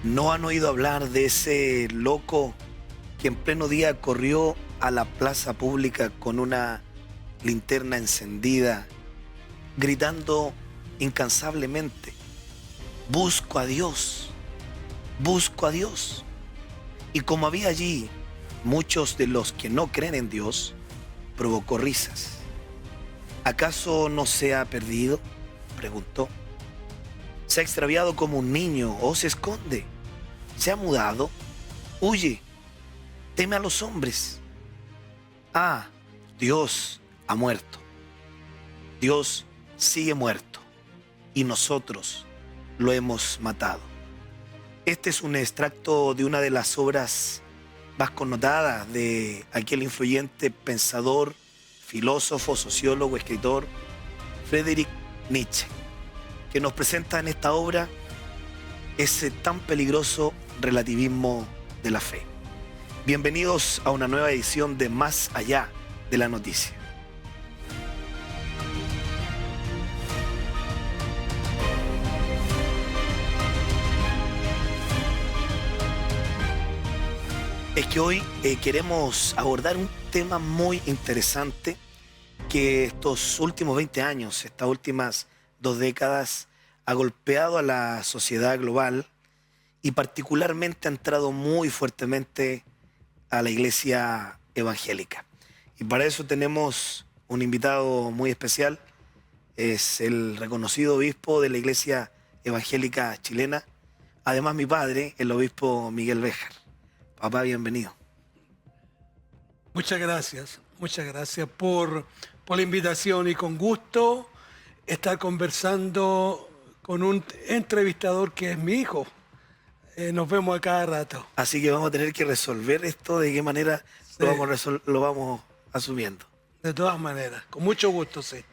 ¿No han oído hablar de ese loco que en pleno día corrió a la plaza pública con una linterna encendida, gritando incansablemente, busco a Dios, busco a Dios? Y como había allí muchos de los que no creen en Dios, provocó risas. ¿Acaso no se ha perdido?, preguntó. ¿Se ha extraviado como un niño o se esconde? ¿Se ha mudado? Huye, teme a los hombres. Ah, Dios ha muerto. Dios sigue muerto y nosotros lo hemos matado. Este es un extracto de una de las obras más connotadas de aquel influyente pensador, filósofo, sociólogo, escritor, Friedrich Nietzsche, que nos presenta en esta obra ese tan peligroso relativismo de la fe. Bienvenidos a una nueva edición de Más Allá de la Noticia. Es que hoy queremos abordar un tema muy interesante que estos últimos 20 años, estas últimas 2 décadas, ha golpeado a la sociedad global y particularmente ha entrado muy fuertemente a la iglesia evangélica. Y para eso tenemos un invitado muy especial, es el reconocido obispo de la iglesia evangélica chilena, además mi padre, el obispo Miguel Béjar. Papá, bienvenido. Muchas gracias por la invitación y con gusto estar conversando con un entrevistador que es mi hijo. Nos vemos a cada rato. Así que vamos a tener que resolver esto, de qué manera Sí, lo vamos asumiendo. de todas maneras, con mucho gusto, sí.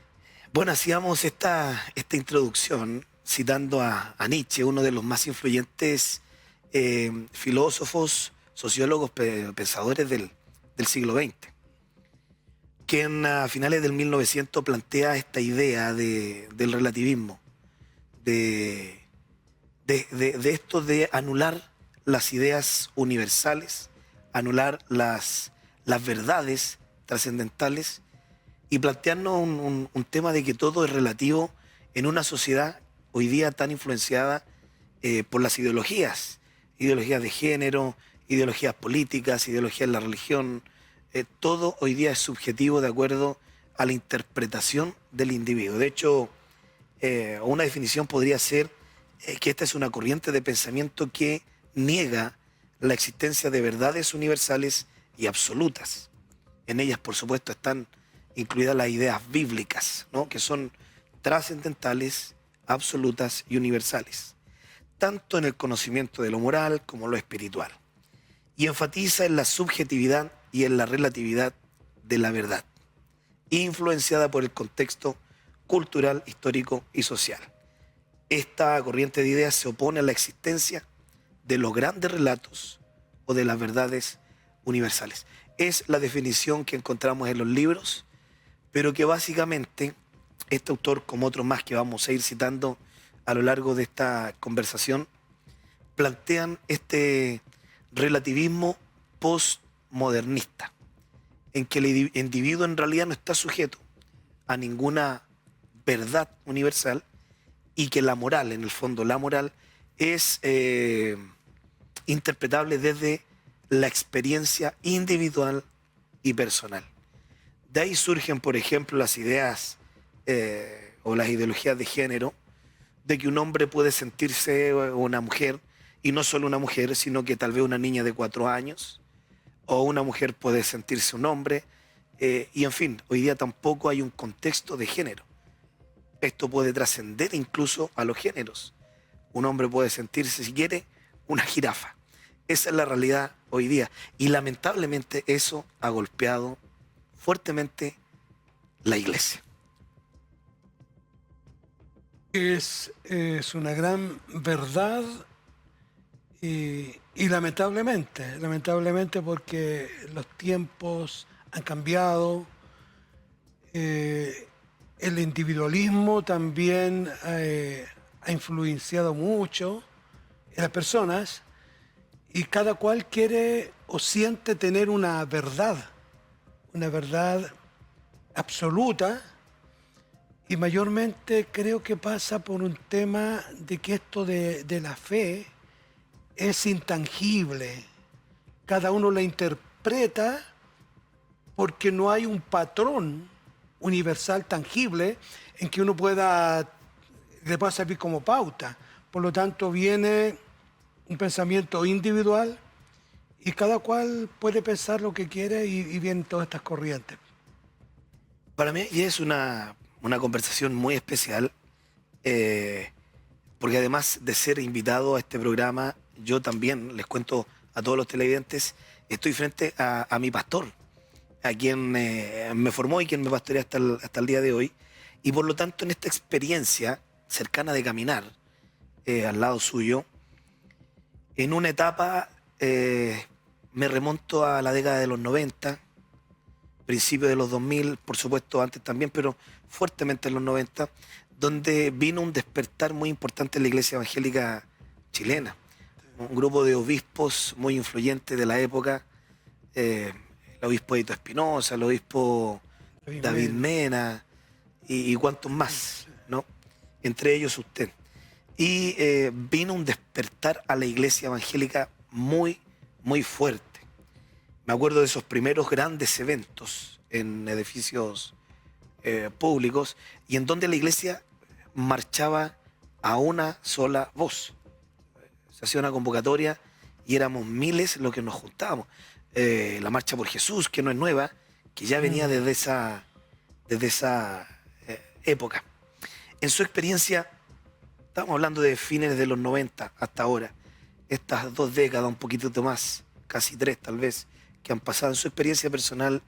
Bueno, hacíamos esta introducción citando a Nietzsche, uno de los más influyentes filósofos, sociólogos, pensadores del siglo XX, quien a finales del 1900 plantea esta idea del relativismo, de esto de anular las ideas universales, anular las verdades trascendentales y plantearnos un tema de que todo es relativo en una sociedad hoy día tan influenciada por las ideologías de género, ideologías políticas, ideologías de la religión. Todo hoy día es subjetivo de acuerdo a la interpretación del individuo. De hecho, una definición podría ser que esta es una corriente de pensamiento que niega la existencia de verdades universales y absolutas. En ellas, por supuesto, están incluidas las ideas bíblicas, ¿no?, que son trascendentales, absolutas y universales, tanto en el conocimiento de lo moral como lo espiritual, y enfatiza en la subjetividad y en la relatividad de la verdad, influenciada por el contexto cultural, histórico y social. Esta corriente de ideas se opone a la existencia de los grandes relatos o de las verdades universales. Es la definición que encontramos en los libros, pero que básicamente este autor, como otros más que vamos a ir citando a lo largo de esta conversación, plantean este relativismo postmodernista, en que el individuo en realidad no está sujeto a ninguna verdad universal y que la moral, en el fondo, la moral es interpretable desde la experiencia individual y personal. De ahí surgen, por ejemplo, las ideas o las ideologías de género, de que un hombre puede sentirse una mujer, y no solo una mujer, sino que tal vez una niña de 4 años, o una mujer puede sentirse un hombre, y en fin, hoy día tampoco hay un contexto de género. Esto puede trascender incluso a los géneros. Un hombre puede sentirse, si quiere, una jirafa. Esa es la realidad hoy día. Y lamentablemente eso ha golpeado fuertemente la iglesia. Es una gran verdad y lamentablemente porque los tiempos han cambiado. El individualismo también ha influenciado mucho en las personas, y cada cual quiere o siente tener una verdad absoluta, y mayormente creo que pasa por un tema de que esto de la fe es intangible. Cada uno la interpreta porque no hay un patrón universal tangible en que uno le pueda servir como pauta. Por lo tanto, viene un pensamiento individual y cada cual puede pensar lo que quiere y vienen todas estas corrientes. Para mí ya es una conversación muy especial, porque además de ser invitado a este programa, yo también, les cuento a todos los televidentes, estoy frente a mi pastor, a quien me formó y quien me pastorea hasta el día de hoy. Y por lo tanto, en esta experiencia cercana de caminar al lado suyo, en una etapa me remonto a la década de los 90, principios de los 2000, por supuesto antes también, pero fuertemente en los 90, donde vino un despertar muy importante en la iglesia evangélica chilena. Un grupo de obispos muy influyentes de la época, el obispo Edito Espinosa, el obispo David Mena y cuantos más, ¿no? Entre ellos usted. Y vino un despertar a la iglesia evangélica muy, muy fuerte. Me acuerdo de esos primeros grandes eventos en edificios públicos y en donde la iglesia marchaba a una sola voz. Se hacía una convocatoria y éramos miles los que nos juntábamos. La Marcha por Jesús, que no es nueva, que ya venía desde esa época. En su experiencia, estamos hablando de fines de los 90 hasta ahora, estas 2 décadas, un poquitito más, casi 3 tal vez, que han pasado en su experiencia personal,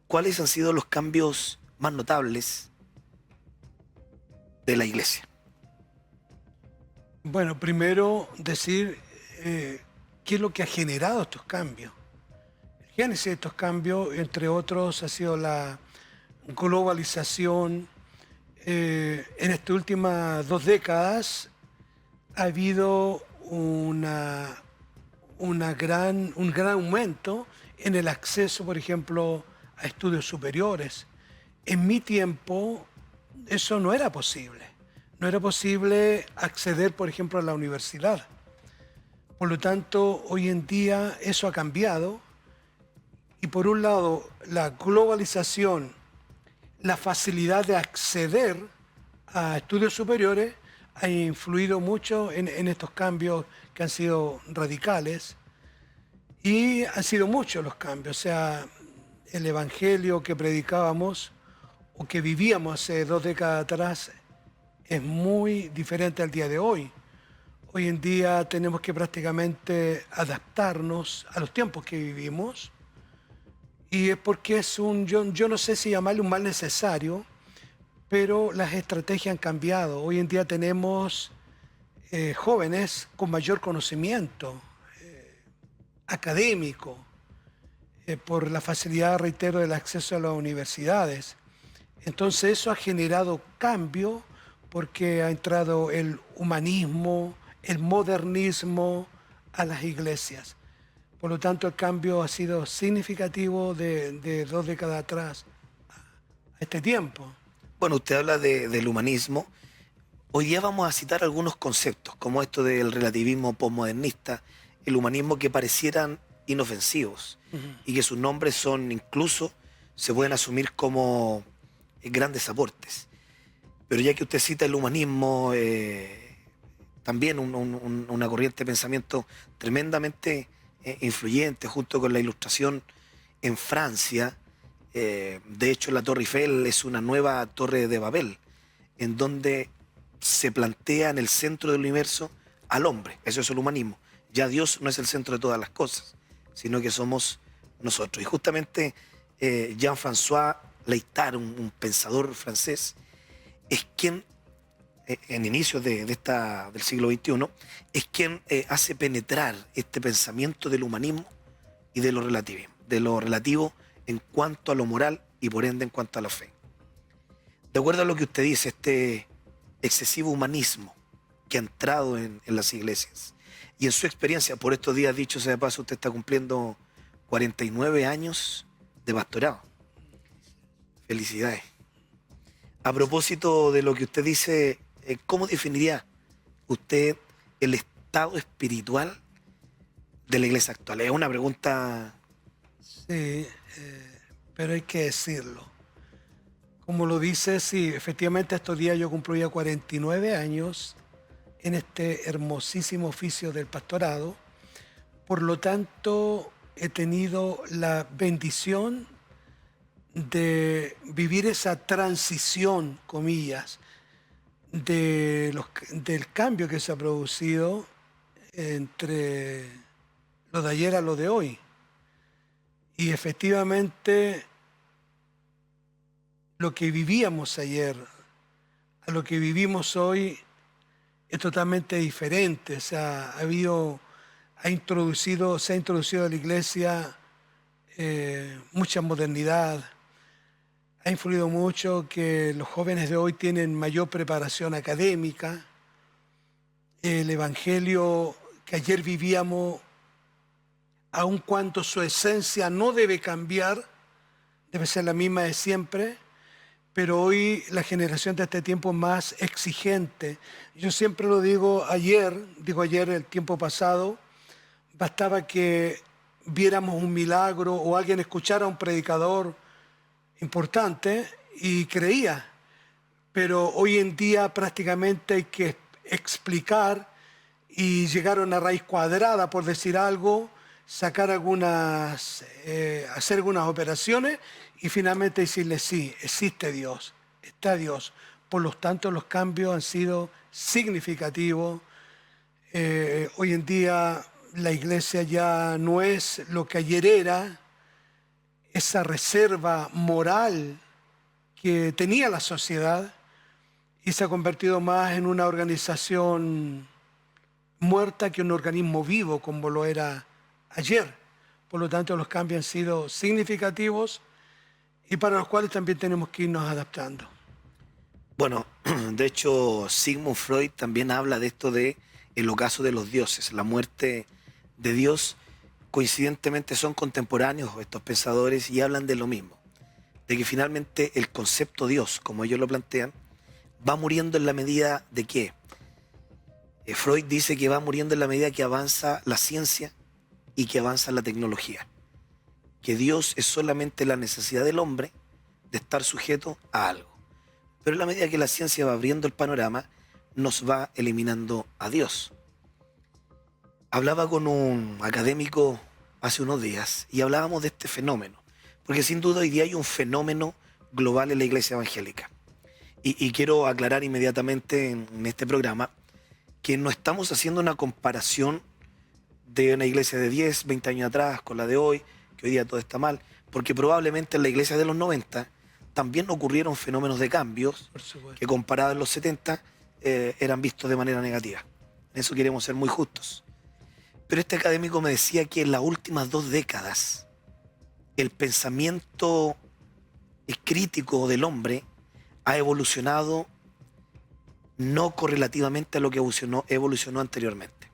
¿cuáles han sido los cambios más notables de la iglesia? Bueno, primero decir qué es lo que ha generado estos cambios. El génesis de estos cambios, entre otros, ha sido la globalización. En estas últimas 2 décadas ha habido un gran aumento en el acceso, por ejemplo, a estudios superiores. En mi tiempo eso no era posible. No era posible acceder, por ejemplo, a la universidad. Por lo tanto, hoy en día eso ha cambiado. Y por un lado, la globalización, la facilidad de acceder a estudios superiores ha influido mucho en estos cambios que han sido radicales. Y han sido muchos los cambios. O sea, el evangelio que predicábamos o que vivíamos hace 2 décadas atrás es muy diferente al día de hoy. Hoy en día tenemos que prácticamente adaptarnos a los tiempos que vivimos, y es porque yo no sé si llamarle un mal necesario, pero las estrategias han cambiado. Hoy en día tenemos jóvenes con mayor conocimiento académico, por la facilidad, reitero, del acceso a las universidades. Entonces eso ha generado cambio porque ha entrado el humanismo, el modernismo a las iglesias. Por lo tanto, el cambio ha sido significativo de 2 décadas atrás a este tiempo. Bueno, usted habla del humanismo. Hoy día vamos a citar algunos conceptos, como esto del relativismo posmodernista, el humanismo, que parecieran inofensivos y que sus nombres son incluso, se pueden asumir como grandes aportes. Pero ya que usted cita el humanismo, también una corriente de pensamiento tremendamente influyente, junto con la Ilustración en Francia. De hecho, la Torre Eiffel es una nueva Torre de Babel, en donde se plantea en el centro del universo al hombre. Eso es el humanismo. Ya Dios no es el centro de todas las cosas, sino que somos nosotros. Y justamente Jean-François Lyotard, un pensador francés, es quien, en inicios del siglo XXI, es quien hace penetrar este pensamiento del humanismo y de lo relativo en cuanto a lo moral y por ende en cuanto a la fe. De acuerdo a lo que usted dice, este excesivo humanismo que ha entrado en las iglesias. Y en su experiencia, por estos días, dicho sea de paso, usted está cumpliendo 49 años de pastorado. Felicidades. A propósito de lo que usted dice, ¿cómo definiría usted el estado espiritual de la iglesia actual? Es una pregunta... Sí, pero hay que decirlo. Como lo dice, sí, efectivamente estos días yo cumplo ya 49 años en este hermosísimo oficio del pastorado. Por lo tanto, he tenido la bendición de vivir esa transición, comillas, del cambio que se ha producido entre lo de ayer a lo de hoy. Y efectivamente, lo que vivíamos ayer a lo que vivimos hoy es totalmente diferente. O sea, se ha introducido a la iglesia mucha modernidad. Ha influido mucho que los jóvenes de hoy tienen mayor preparación académica. El evangelio que ayer vivíamos, aun cuando su esencia no debe cambiar, debe ser la misma de siempre, pero hoy la generación de este tiempo es más exigente. Yo siempre lo digo ayer, el tiempo pasado, bastaba que viéramos un milagro o alguien escuchara a un predicador importante y creía. Pero hoy en día prácticamente hay que explicar y llegar a una raíz cuadrada, por decir algo, hacer algunas operaciones y finalmente decirle sí, existe Dios, está Dios. Por lo tanto, los cambios han sido significativos. Hoy en día la iglesia ya no es lo que ayer era, esa reserva moral que tenía la sociedad, y se ha convertido más en una organización muerta que un organismo vivo como lo era ayer. Por lo tanto, los cambios han sido significativos y para los cuales también tenemos que irnos adaptando. Bueno, de hecho, Sigmund Freud también habla de esto de el ocaso de los dioses, la muerte de Dios. Coincidentemente son contemporáneos estos pensadores y hablan de lo mismo, de que finalmente el concepto Dios, como ellos lo plantean, va muriendo en la medida de que Freud dice que va muriendo en la medida que avanza la ciencia y que avanza la tecnología, que Dios es solamente la necesidad del hombre de estar sujeto a algo. Pero en la medida que la ciencia va abriendo el panorama, nos va eliminando a Dios. Hablaba con un académico hace unos días y hablábamos de este fenómeno, porque sin duda hoy día hay un fenómeno global en la iglesia evangélica. Y quiero aclarar inmediatamente en este programa que no estamos haciendo una comparación de una iglesia de 10, 20 años atrás con la de hoy, que hoy día todo está mal, porque probablemente en la iglesia de los 90 también ocurrieron fenómenos de cambios que comparados en los 70 eran vistos de manera negativa. En eso queremos ser muy justos. Pero este académico me decía que en las últimas 2 décadas el pensamiento crítico del hombre ha evolucionado no correlativamente a lo que evolucionó anteriormente.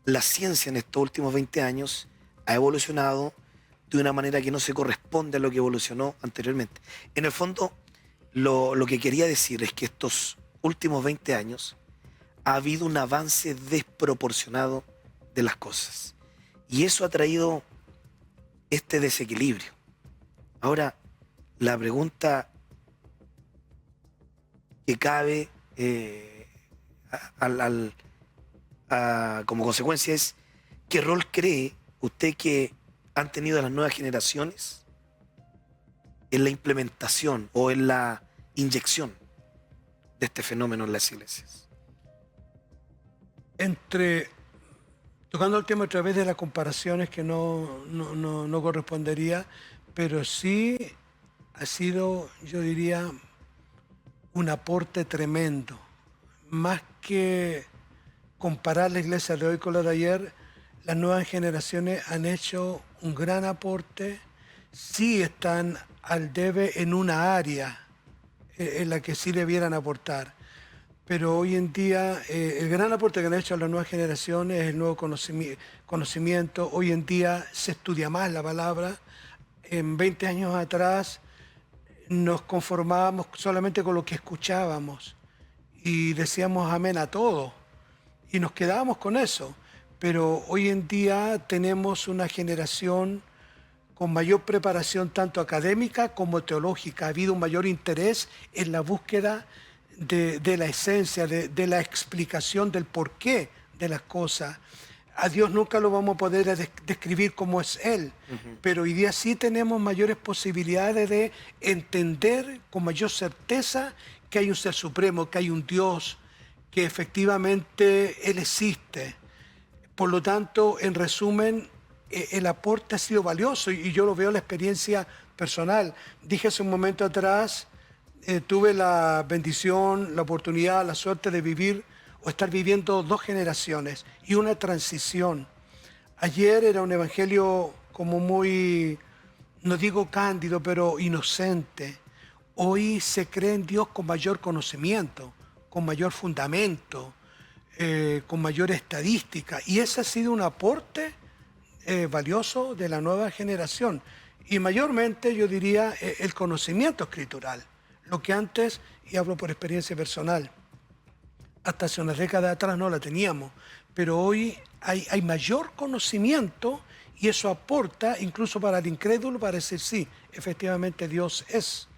La ciencia en estos últimos 20 años ha evolucionado de una manera que no se corresponde a lo que evolucionó anteriormente. En el fondo, lo que quería decir es que estos últimos 20 años ha habido un avance desproporcionado de las cosas. Y eso ha traído este desequilibrio. Ahora, la pregunta que cabe como consecuencia es: ¿qué rol cree usted que han tenido las nuevas generaciones en la implementación o en la inyección de este fenómeno en las iglesias? Tocando el tema a través de las comparaciones que no correspondería, pero sí ha sido, yo diría, un aporte tremendo. Más que comparar la iglesia de hoy con la de ayer, las nuevas generaciones han hecho un gran aporte. Sí están al debe en una área en la que sí debieran aportar. pero hoy en día el gran aporte que han hecho a las nuevas generaciones es el nuevo conocimiento. Hoy en día se estudia más la palabra. En 20 años atrás nos conformábamos solamente con lo que escuchábamos y decíamos amén a todo y nos quedábamos con eso. Pero hoy en día tenemos una generación con mayor preparación tanto académica como teológica. Ha habido un mayor interés en la búsqueda de la esencia, de la explicación del porqué de las cosas. A Dios nunca lo vamos a poder describir como es Él, pero hoy día sí tenemos mayores posibilidades de entender con mayor certeza que hay un ser supremo, que hay un Dios, que efectivamente Él existe. Por lo tanto, en resumen, el aporte ha sido valioso y yo lo veo en la experiencia personal. Dije hace un momento atrás, tuve la bendición, la oportunidad, la suerte de vivir o estar viviendo dos generaciones y una transición. Ayer era un evangelio como muy, no digo cándido, pero inocente. Hoy se cree en Dios con mayor conocimiento, con mayor fundamento, con mayor estadística. Y ese ha sido un aporte valioso de la nueva generación. Y mayormente yo diría el conocimiento escritural. Lo que antes, y hablo por experiencia personal, hasta hace unas décadas atrás no la teníamos, pero hoy hay mayor conocimiento y eso aporta incluso para el incrédulo para decir sí, efectivamente Dios es.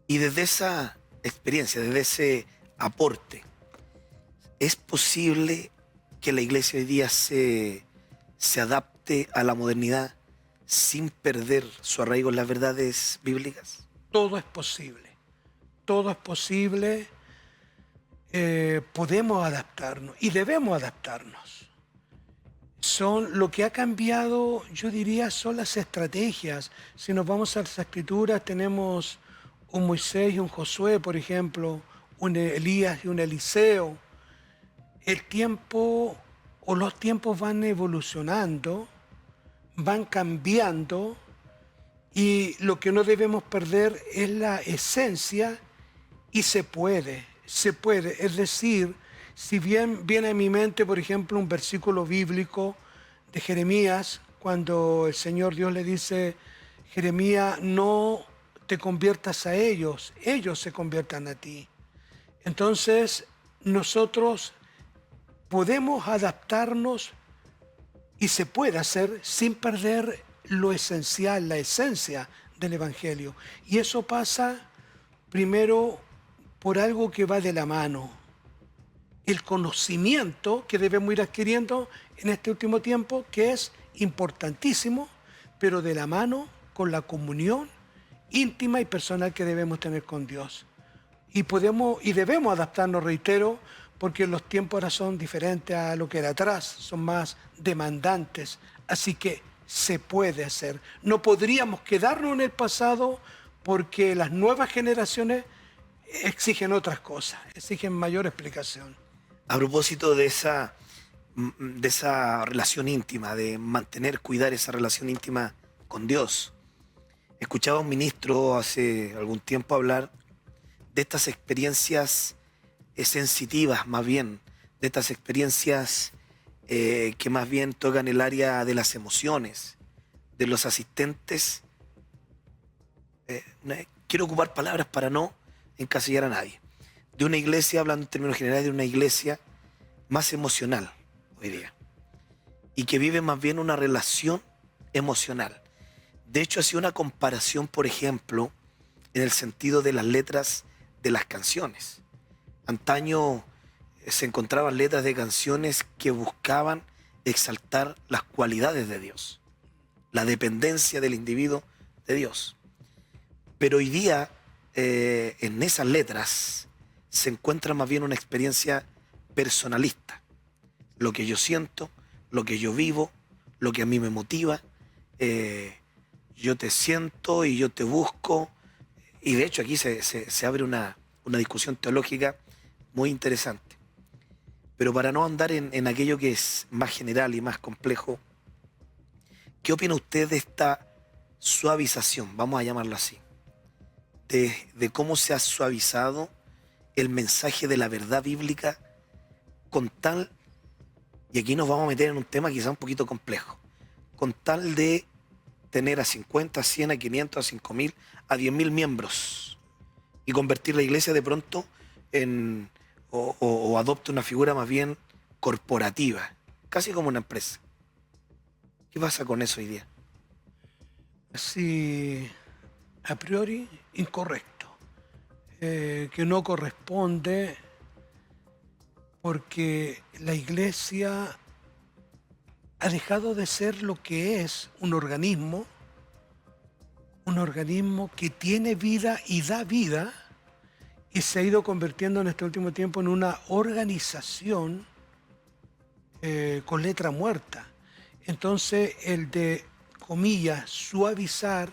Y desde esa experiencia, desde ese aporte, ¿es posible que la iglesia hoy día se adapte a la modernidad sin perder su arraigo en las verdades bíblicas? Todo es posible, todo es posible. Podemos adaptarnos y debemos adaptarnos. Lo que ha cambiado, yo diría, son las estrategias. Si nos vamos a las escrituras, tenemos un Moisés y un Josué, por ejemplo, un Elías y un Eliseo. El tiempo o los tiempos van evolucionando, van cambiando y lo que no debemos perder es la esencia y se puede. Es decir, si bien viene a mi mente, por ejemplo, un versículo bíblico de Jeremías, cuando el Señor Dios le dice, Jeremías, no te conviertas a ellos, ellos se conviertan a ti. Entonces, nosotros podemos adaptarnos y se puede hacer sin perder lo esencial, la esencia del Evangelio. Y eso pasa primero por algo que va de la mano. El conocimiento que debemos ir adquiriendo en este último tiempo, que es importantísimo, pero de la mano con la comunión íntima y personal que debemos tener con Dios. Y podemos y debemos adaptarnos, reitero, porque los tiempos ahora son diferentes a lo que era atrás, son más demandantes. Así que se puede hacer. No podríamos quedarnos en el pasado porque las nuevas generaciones exigen otras cosas, exigen mayor explicación. A propósito de esa relación íntima, de mantener, cuidar esa relación íntima con Dios, escuchaba a un ministro hace algún tiempo hablar de estas experiencias sensitivas, más bien, de estas experiencias que más bien tocan el área de las emociones, de los asistentes. Quiero ocupar palabras para no encasillar a nadie. De una iglesia, hablando en términos generales, de una iglesia más emocional hoy día y que vive más bien una relación emocional. De hecho, hacía una comparación, por ejemplo, en el sentido de las letras de las canciones. Antaño se encontraban letras de canciones que buscaban exaltar las cualidades de Dios, la dependencia del individuo de Dios. Pero hoy día, en esas letras, se encuentra más bien una experiencia personalista. Lo que yo siento, lo que yo vivo, lo que a mí me motiva. Yo te siento y yo te busco. Y de hecho aquí se abre una discusión teológica muy interesante. Pero para no andar en aquello que es más general y más complejo, ¿qué opina usted de esta suavización, vamos a llamarlo así, de cómo se ha suavizado el mensaje de la verdad bíblica con tal, y aquí nos vamos a meter en un tema quizá un poquito complejo, con tal de tener a 50, a 100, a 500, a 5.000, a 10.000 miembros y convertir la iglesia de pronto en, o adopte una figura más bien corporativa, casi como una empresa. ¿Qué pasa con eso hoy día? Así, a priori, incorrecto, que no corresponde porque la iglesia ha dejado de ser lo que es un organismo que tiene vida y da vida, y se ha ido convirtiendo en este último tiempo en una organización con letra muerta. Entonces, el de, comillas, suavizar,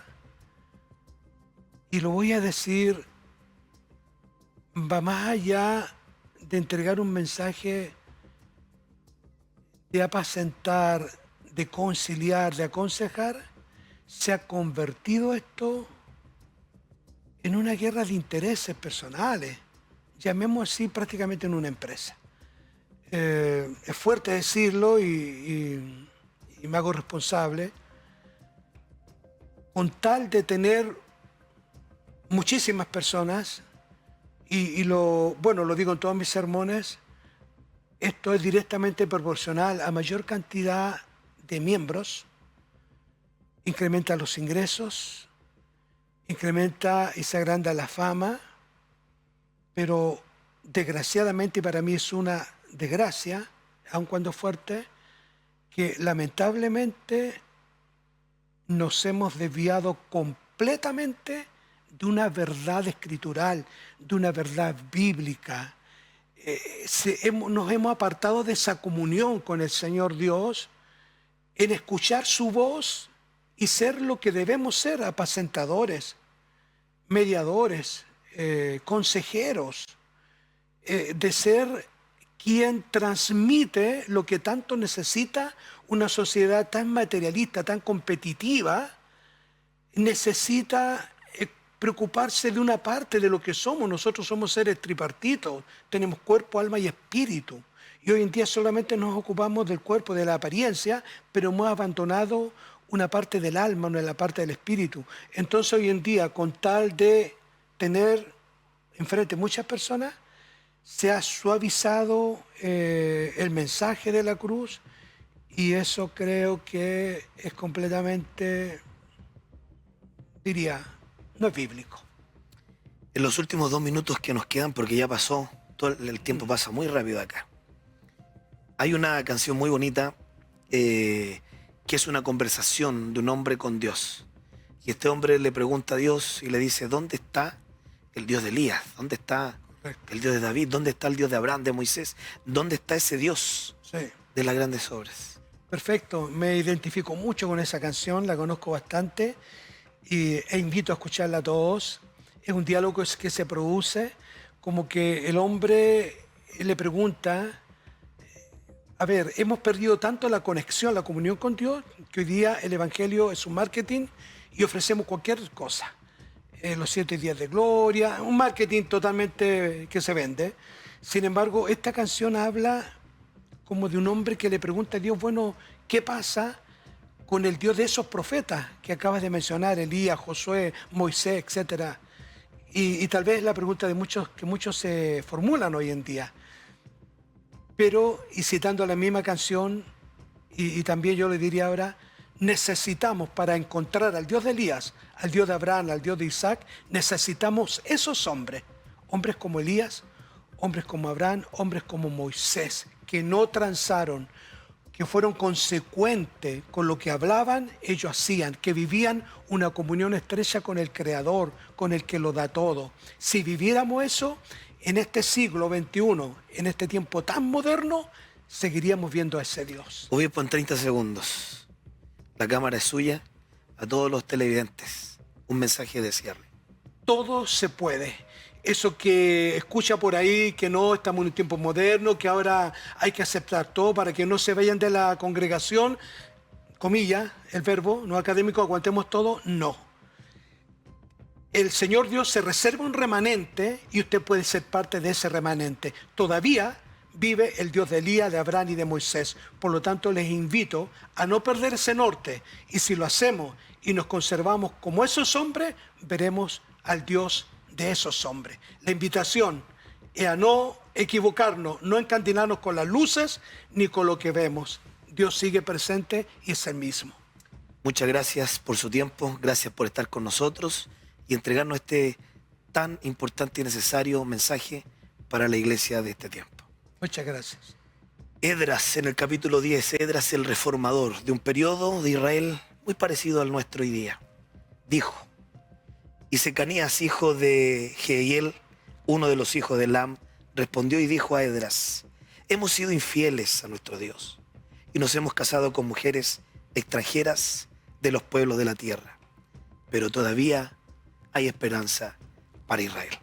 y lo voy a decir, va más allá de entregar un mensaje de apacentar, de conciliar, de aconsejar. Se ha convertido esto en una guerra de intereses personales, llamemos así, prácticamente en una empresa. Es fuerte decirlo y me hago responsable, con tal de tener muchísimas personas, lo digo en todos mis sermones, esto es directamente proporcional a mayor cantidad de miembros, incrementa los ingresos, incrementa y se agranda la fama, pero desgraciadamente, y para mí es una desgracia, aun cuando fuerte, que lamentablemente nos hemos desviado completamente de una verdad escritural, de una verdad bíblica. Nos hemos apartado de esa comunión con el Señor Dios, en escuchar su voz y ser lo que debemos ser: apacentadores, mediadores, consejeros, de ser quien transmite lo que tanto necesita una sociedad tan materialista, tan competitiva. Necesita preocuparse de una parte de lo que somos. Nosotros somos seres tripartitos, tenemos cuerpo, alma y espíritu. Y hoy en día solamente nos ocupamos del cuerpo, de la apariencia, pero hemos abandonado una parte del alma, una parte del espíritu. Entonces hoy en día, con tal de tener enfrente muchas personas, se ha suavizado el mensaje de la cruz, y eso creo que es completamente, diría, no es bíblico. En los últimos 2 minutos que nos quedan, porque ya pasó, todo el tiempo pasa muy rápido acá. Hay una canción muy bonita que es una conversación de un hombre con Dios. Y este hombre le pregunta a Dios y le dice: ¿dónde está el Dios de Elías? ¿Dónde está el Dios de David? ¿Dónde está el Dios de Abraham, de Moisés? ¿Dónde está ese Dios de las grandes obras? Perfecto, me identifico mucho con esa canción, la conozco bastante e invito a escucharla a todos. Es un diálogo que se produce, como que el hombre le pregunta: a ver, hemos perdido tanto la conexión, la comunión con Dios, que hoy día el Evangelio es un marketing y ofrecemos cualquier cosa. Los 7 días de gloria, un marketing totalmente que se vende. Sin embargo, esta canción habla como de un hombre que le pregunta a Dios: bueno, ¿qué pasa con el Dios de esos profetas que acabas de mencionar, Elías, Josué, Moisés, etcétera? Y tal vez la pregunta de muchos se formulan hoy en día. Pero, y citando la misma canción, y también yo le diría ahora, necesitamos, para encontrar al Dios de Elías, al Dios de Abraham, al Dios de Isaac, necesitamos esos hombres, hombres como Elías, hombres como Abraham, hombres como Moisés, que no transaron, que fueron consecuentes con lo que hablaban, ellos hacían, que vivían una comunión estrecha con el Creador, con el que lo da todo. Si viviéramos eso en este siglo XXI, en este tiempo tan moderno, seguiríamos viendo a ese Dios. Obispo, en 30 segundos. La cámara es suya. A todos los televidentes, un mensaje de cierre. Todo se puede. Eso que escucha por ahí, que no estamos en un tiempo moderno, que ahora hay que aceptar todo para que no se vayan de la congregación, comillas, el verbo no académico, aguantemos todo, no. el Señor Dios se reserva un remanente y usted puede ser parte de ese remanente. Todavía vive el Dios de Elías, de Abraham y de Moisés. Por lo tanto, les invito a no perder ese norte. Y si lo hacemos y nos conservamos como esos hombres, veremos al Dios de esos hombres. La invitación es a no equivocarnos, no encandilarnos con las luces ni con lo que vemos. Dios sigue presente y es el mismo. Muchas gracias por su tiempo, gracias por estar con nosotros y entregarnos este tan importante y necesario mensaje para la iglesia de este tiempo. Muchas gracias. Esdras, en el capítulo 10, Esdras el reformador de un periodo de Israel muy parecido al nuestro hoy día, dijo: y Secanías, hijo de Jehiel, uno de los hijos de Elam, respondió y dijo a Esdras: hemos sido infieles a nuestro Dios y nos hemos casado con mujeres extranjeras de los pueblos de la tierra, pero todavía hay esperanza para Israel.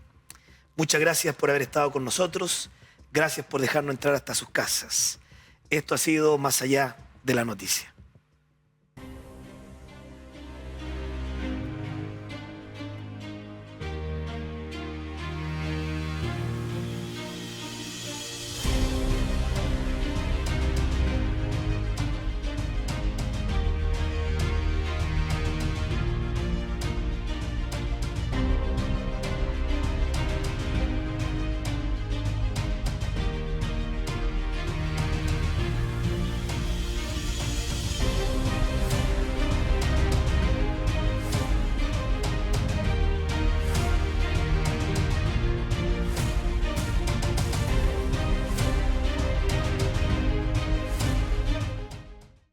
Muchas gracias por haber estado con nosotros, gracias por dejarnos entrar hasta sus casas. Esto ha sido Más Allá de la Noticia.